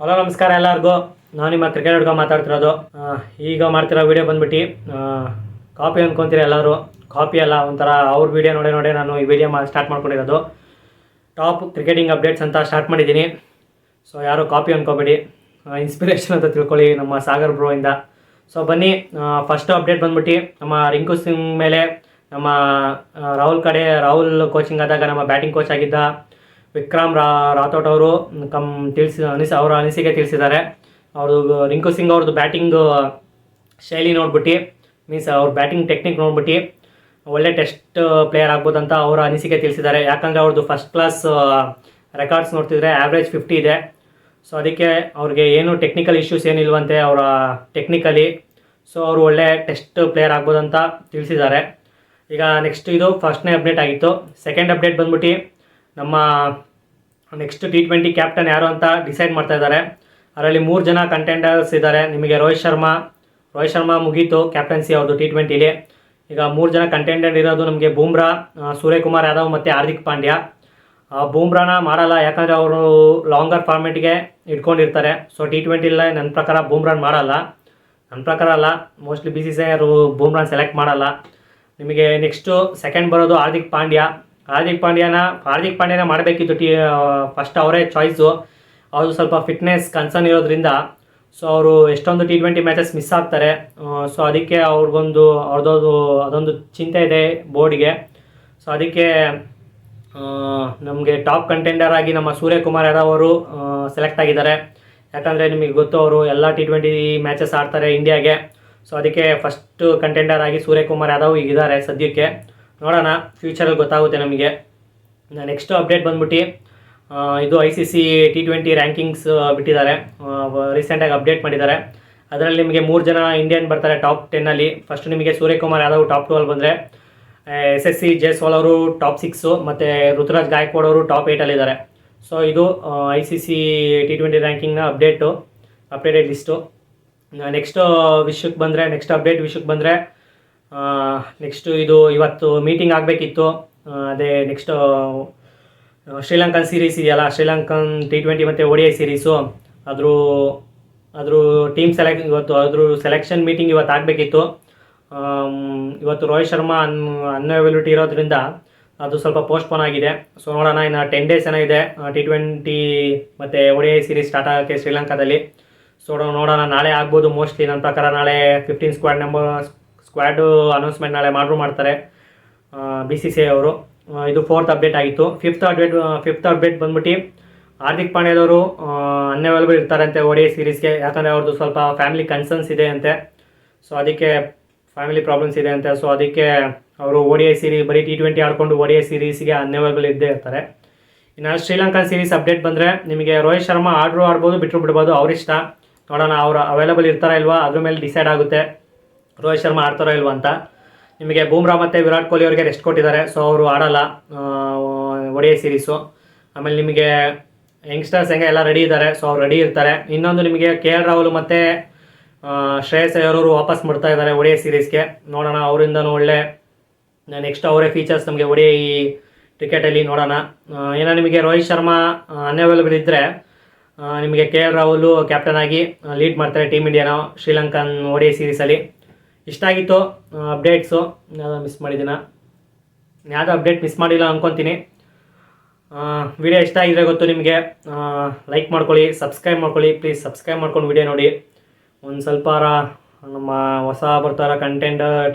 Hello ನಮಸ್ಕಾರ ಎಲ್ಲರಿಗೂ. ನಾನು ನಿಮ್ಮ ಕ್ರಿಕೆಟ್ ಹುಡುಗ ಮಾತಾಡ್ತಿರೋದು. ಈಗ ಮಾಡ್ತಿರೋ ವಿಡಿಯೋ ಬಂದ್ಬಿಟ್ಟು ಕಾಪಿ ಅಂದ್ಕೊತೀರ ಎಲ್ಲರೂ. ಕಾಪಿ ಅಲ್ಲ, ಒಂಥರ ಅವ್ರ ವಿಡಿಯೋ ನೋಡೇ ನಾನು ಈ ವಿಡಿಯೋ ಸ್ಟಾರ್ಟ್ ಮಾಡ್ಕೊಂಡಿರೋದು. ಟಾಪ್ ಕ್ರಿಕೆಟಿಂಗ್ ಅಪ್ಡೇಟ್ಸ್ ಅಂತ ಸ್ಟಾರ್ಟ್ ಮಾಡಿದ್ದೀನಿ. ಸೊ ಯಾರು ಕಾಪಿ ಅಂದ್ಕೋಬೇಡಿ, ಇನ್ಸ್ಪಿರೇಷನ್ ಅಂತ ತಿಳ್ಕೊಳ್ಳಿ ನಮ್ಮ ಸಾಗರ್ ಬ್ರೋ ಇಂದ. ಸೊ ಬನ್ನಿ, ಫಸ್ಟ್ ಅಪ್ಡೇಟ್ ಬಂದ್ಬಿಟ್ಟು ನಮ್ಮ ರಿಂಕು ಸಿಂಗ್ ಮೇಲೆ ನಮ್ಮ ರಾಹುಲ್ ಕೋಚಿಂಗ್ ಆದಾಗ ನಮ್ಮ ಬ್ಯಾಟಿಂಗ್ ಕೋಚ್ ಆಗಿದ್ದ ವಿಕ್ರಮ್ ರಾಥೋಡ್ ಅವರು ಅವರ ಅನಿಸಿಕೆ ತಿಳಿಸಿದ್ದಾರೆ. ಅವ್ರದ್ದು ರಿಂಕು ಸಿಂಗ್ ಅವ್ರದ್ದು ಬ್ಯಾಟಿಂಗ್ ಶೈಲಿ ನೋಡ್ಬಿಟ್ಟು, ಮೀನ್ಸ್ ಅವ್ರ ಬ್ಯಾಟಿಂಗ್ ಟೆಕ್ನಿಕ್ ನೋಡ್ಬಿಟ್ಟು ಒಳ್ಳೆ ಟೆಸ್ಟ್ ಪ್ಲೇಯರ್ ಆಗ್ಬೋದಂತ ಅವರ ಅನಿಸಿಕೆ ತಿಳಿಸಿದ್ದಾರೆ. ಯಾಕಂದರೆ ಅವ್ರದ್ದು ಫಸ್ಟ್ ಕ್ಲಾಸ್ ರೆಕಾರ್ಡ್ಸ್ ನೋಡ್ತಿದ್ರೆ ಆ್ಯಾವ್ರೇಜ್ 50 ಇದೆ. ಸೊ ಅದಕ್ಕೆ ಅವ್ರಿಗೆ ಏನು ಟೆಕ್ನಿಕಲ್ ಇಶ್ಯೂಸ್ ಏನಿಲ್ವಂತೆ ಅವರ ಟೆಕ್ನಿಕಲಿ. ಸೊ ಅವರು ಒಳ್ಳೆ ಟೆಸ್ಟ್ ಪ್ಲೇಯರ್ ಆಗ್ಬೋದಂತ ತಿಳಿಸಿದ್ದಾರೆ. ಈಗ ನೆಕ್ಸ್ಟ್ ಇದು ಫಸ್ಟ್ನೇ ಅಪ್ಡೇಟ್ ಆಗಿತ್ತು. ಸೆಕೆಂಡ್ ಅಪ್ಡೇಟ್ ಬಂದ್ಬಿಟ್ಟು ನಮ್ಮ ನೆಕ್ಸ್ಟ್ T20 ಕ್ಯಾಪ್ಟನ್ ಯಾರು ಅಂತ ಡಿಸೈಡ್ ಮಾಡ್ತಾ ಇದ್ದಾರೆ. ಅದರಲ್ಲಿ 3 ಜನ ಕಂಟೆಂಡರ್ಸ್ ಇದ್ದಾರೆ. ನಿಮಗೆ ರೋಹಿತ್ ಶರ್ಮಾ ಮುಗೀತು ಕ್ಯಾಪ್ಟನ್ಸಿ ಅವ್ರದ್ದು T20ಲಿ. ಈಗ 3 ಜನ ಕಂಟೆಂಡರ್ ಇರೋದು ನಮಗೆ ಬೂಮ್ರಾ, ಸೂರ್ಯಕುಮಾರ್ ಯಾದವ್ ಮತ್ತು ಹಾರ್ದಿಕ್ ಪಾಂಡ್ಯ. ಬೂಮ್ರಾನ ಮಾಡಲ್ಲ, ಯಾಕಂದರೆ ಅವರು ಲಾಂಗರ್ ಫಾರ್ಮೆಟ್ಗೆ ಇಟ್ಕೊಂಡಿರ್ತಾರೆ. ಸೊ T20 ನನ್ನ ಪ್ರಕಾರ ಬೂಮ್ರಾನ್ ಮಾಡಲ್ಲ. ನನ್ನ ಪ್ರಕಾರ ಅಲ್ಲ, ಮೋಸ್ಟ್ಲಿ BCCI ಅವರು ಬೂಮ್ರಾನ್ ಸೆಲೆಕ್ಟ್ ಮಾಡಲ್ಲ. ನಿಮಗೆ ನೆಕ್ಸ್ಟು ಸೆಕೆಂಡ್ ಬರೋದು ಹಾರ್ದಿಕ್ ಪಾಂಡ್ಯನ ಮಾಡಬೇಕಿತ್ತು. ಫಸ್ಟ್ ಅವರೇ ಚಾಯ್ಸು. ಅವರು ಸ್ವಲ್ಪ ಫಿಟ್ನೆಸ್ ಕನ್ಸರ್ನ್ ಇರೋದ್ರಿಂದ ಸೊ ಅವರು ಎಷ್ಟೊಂದು T20 ಮ್ಯಾಚಸ್ ಮಿಸ್ ಆಗ್ತಾರೆ. ಸೊ ಅದಕ್ಕೆ ಅದೊಂದು ಚಿಂತೆ ಇದೆ ಬೋರ್ಡ್ಗೆ. ಸೊ ಅದಕ್ಕೆ ನಮಗೆ ಟಾಪ್ ಕಂಟೆಂಡರ್ ಆಗಿ ನಮ್ಮ ಸೂರ್ಯಕುಮಾರ್ ಯಾದವ್ ಅವರು ಸೆಲೆಕ್ಟ್ ಆಗಿದ್ದಾರೆ. ಯಾಕಂದರೆ ನಿಮಗೆ ಗೊತ್ತು, ಅವರು ಎಲ್ಲ T20 ಮ್ಯಾಚಸ್ ಆಡ್ತಾರೆ ಇಂಡಿಯಾಗೆ. ಸೊ ಅದಕ್ಕೆ ಫಸ್ಟ್ ಕಂಟೆಂಡರ್ ಆಗಿ ಸೂರ್ಯಕುಮಾರ್ ಯಾದವ್ ಈಗಿದ್ದಾರೆ ಸದ್ಯಕ್ಕೆ. ನೋಡೋಣ, ಫ್ಯೂಚರಲ್ಲಿ ಗೊತ್ತಾಗುತ್ತೆ ನಮಗೆ. ನೆಕ್ಸ್ಟ್ ಅಪ್ಡೇಟ್ ಬಂದ್ಬಿಟ್ಟು ಇದು ICC T20 ರ್ಯಾಂಕಿಂಗ್ಸ್ ಬಿಟ್ಟಿದ್ದಾರೆ, ರೀಸೆಂಟಾಗಿ ಅಪ್ಡೇಟ್ ಮಾಡಿದ್ದಾರೆ. ಅದರಲ್ಲಿ ನಿಮಗೆ 3 ಜನ ಇಂಡಿಯನ್ ಬರ್ತಾರೆ ಟಾಪ್ 10ಅಲ್ಲಿ. ಫಸ್ಟ್ ನಿಮಗೆ ಸೂರ್ಯಕುಮಾರ್ ಯಾದವ್ ಟಾಪ್ 12 ಬಂದರೆ, SSC ಜೈಸ್ವಾಲ್ ಅವರು ಟಾಪ್ 6 ಮತ್ತು ಋತುರಾಜ್ ಗಾಯಕ್ವಾಡ್ ಅವರು ಟಾಪ್ 8ಅಲ್ಲಿದ್ದಾರೆ. ಸೊ ಇದು ICC T20 ರ್ಯಾಂಕಿಂಗ್ನ ಅಪ್ಡೇಟೆಡ್ ಲಿಸ್ಟು. ನೆಕ್ಸ್ಟ್ ವಿಷಯಕ್ಕೆ ಬಂದರೆ ನೆಕ್ಸ್ಟು ಇದು ಇವತ್ತು ಮೀಟಿಂಗ್ ಆಗಬೇಕಿತ್ತು. ಅದೇ ನೆಕ್ಸ್ಟ್ ಶ್ರೀಲಂಕನ್ ಸೀರೀಸ್ ಇದೆಯಲ್ಲ, ಶ್ರೀಲಂಕನ್ T20 ಮತ್ತು ODI ಸೀರೀಸು, ಅದ್ರ ಟೀಮ್ ಅದ್ರ ಸೆಲೆಕ್ಷನ್ ಮೀಟಿಂಗ್ ಇವತ್ತು ಆಗಬೇಕಿತ್ತು. ಇವತ್ತು ರೋಹಿತ್ ಶರ್ಮಾ ಅನ್ಅವೈಲಬಿಲಿಟಿ ಇರೋದ್ರಿಂದ ಅದು ಸ್ವಲ್ಪ ಪೋಸ್ಟ್ಪೋನ್ ಆಗಿದೆ. ಸೊ ನೋಡೋಣ, ಇನ್ನು 10 ಡೇಸ್ ಏನೋ ಇದೆ T20 ಮತ್ತು ODI ಸೀರೀಸ್ ಸ್ಟಾರ್ಟ್ ಆಗೋಕ್ಕೆ ಶ್ರೀಲಂಕಾದಲ್ಲಿ. ಸೊ ನೋಡೋಣ, ನಾಳೆ ಆಗ್ಬೋದು ಮೋಸ್ಟ್ಲಿ. ನನ್ನ ಪ್ರಕಾರ ನಾಳೆ 15 ಸ್ಕ್ವಾಡು ಅನೌನ್ಸ್ಮೆಂಟ್ ನಾಳೆ ಮಾಡ್ತಾರೆ BCCI ಅವರು. ಇದು 4th ಅಪ್ಡೇಟ್ ಆಗಿತ್ತು. ಫಿಫ್ತ್ ಅಪ್ಡೇಟ್ ಬಂದ್ಬಿಟ್ಟು ಹಾರ್ದಿಕ್ ಪಾಂಡ್ಯದವರು ಅನ್ಅವೈಲಬಲ್ ಇರ್ತಾರೆ ಅಂತೆ ODI ಸೀರೀಸ್ಗೆ. ಯಾಕಂದರೆ ಅವ್ರದ್ದು ಸ್ವಲ್ಪ ಫ್ಯಾಮಿಲಿ ಕನ್ಸರ್ನ್ಸ್ ಇದೆ ಅಂತೆ. ಸೊ ಅದಕ್ಕೆ ಫ್ಯಾಮಿಲಿ ಪ್ರಾಬ್ಲಮ್ಸ್ ಇದೆ ಅಂತೆ. ಸೊ ಅದಕ್ಕೆ ಅವರು ODI ಸೀರೀಸ್ ಬರೀ T20 ಆಡಿಕೊಂಡು ODI ಸೀರೀಸ್ಗೆ ಅನ್ಅವೈಲಬಲ್ ಇದ್ದೇ ಇರ್ತಾರೆ. ಇನ್ನು ಶ್ರೀಲಂಕನ್ ಸೀರೀಸ್ ಅಪ್ಡೇಟ್ ಬಂದರೆ ನಿಮಗೆ ರೋಹಿತ್ ಶರ್ಮಾ ಆಡ್ಬೋದು, ಬಿಡ್ಬೋದು, ಅವರಿಷ್ಟ. ನೋಡೋಣ, ಅವರು ಅವೈಲಬಲ್ ಇರ್ತಾರಾ ಇಲ್ವಾ ಅದ್ರ ಮೇಲೆ ಡಿಸೈಡ್ ಆಗುತ್ತೆ ರೋಹಿತ್ ಶರ್ಮಾ ಆಡ್ತಾರೋ ಇಲ್ವಾ ಅಂತ. ನಿಮಗೆ ಬೂಮ್ರಾ ಮತ್ತು ವಿರಾಟ್ ಕೊಹ್ಲಿ ಅವರಿಗೆ ರೆಸ್ಟ್ ಕೊಟ್ಟಿದ್ದಾರೆ. ಸೊ ಅವರು ಆಡಲ್ಲ ODI ಸೀರೀಸು. ಆಮೇಲೆ ನಿಮಗೆ ಯಂಗ್ಸ್ಟರ್ಸ್ ಎಲ್ಲ ರೆಡಿ ಇದ್ದಾರೆ. ಸೊ ಅವ್ರು ರೆಡಿ ಇರ್ತಾರೆ. ಇನ್ನೊಂದು ನಿಮಗೆ KL ರಾಹುಲ್ ಮತ್ತು ಶ್ರೇಯಸ್ ಅಯ್ಯರ್ ಅವರು ವಾಪಸ್ ಮಾಡ್ತಾ ಇದ್ದಾರೆ ODI ಸೀರೀಸ್ಗೆ. ನೋಡೋಣ, ಅವರಿಂದನೂ ಒಳ್ಳೆ ನೆಕ್ಸ್ಟ್ ಅವರೇ ಫೀಚರ್ಸ್ ನಮಗೆ ODI ಕ್ರಿಕೆಟಲ್ಲಿ ನೋಡೋಣ. ಏನೋ ನಿಮಗೆ ರೋಹಿತ್ ಶರ್ಮಾ ಅನ್ಅವೈಲಬಲ್ ಇದ್ದರೆ ನಿಮಗೆ KL ರಾಹುಲ್ ಕ್ಯಾಪ್ಟನ್ ಆಗಿ ಲೀಡ್ ಮಾಡ್ತಾರೆ ಟೀಮ್ ಇಂಡಿಯಾನ ಶ್ರೀಲಂಕನ್ ODI ಸೀರೀಸಲ್ಲಿ. ಇಷ್ಟ ಆಗಿತ್ತು ಅಪ್ಡೇಟ್ಸು. ಯಾವುದೋ ಅಪ್ಡೇಟ್ ಮಿಸ್ ಮಾಡಿಲ್ಲ ಅಂದ್ಕೊತೀನಿ. ವಿಡಿಯೋ ಇಷ್ಟ ಆಗಿದ್ರೆ ಗೊತ್ತು ನಿಮಗೆ, ಲೈಕ್ ಮಾಡ್ಕೊಳ್ಳಿ, ಸಬ್ಸ್ಕ್ರೈಬ್ ಮಾಡ್ಕೊಳ್ಳಿ. ಪ್ಲೀಸ್ ಸಬ್ಸ್ಕ್ರೈಬ್ ಮಾಡ್ಕೊಂಡು ವಿಡಿಯೋ ನೋಡಿ. ಒಂದು ಸ್ವಲ್ಪ ನಮ್ಮ ಹೊಸ ಬರ್ತಾರ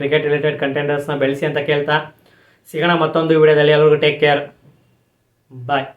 ಕ್ರಿಕೆಟ್ ರಿಲೇಟೆಡ್ ಕಂಟೆಂಡರ್ಸ್ನ ಬೆಳೆಸಿ ಅಂತ ಕೇಳ್ತಾ ಸಿಗೋಣ ಮತ್ತೊಂದು ವಿಡಿಯೋದಲ್ಲಿ. ಎಲ್ಲರಿಗೂ ಟೇಕ್ ಕೇರ್, ಬಾಯ್.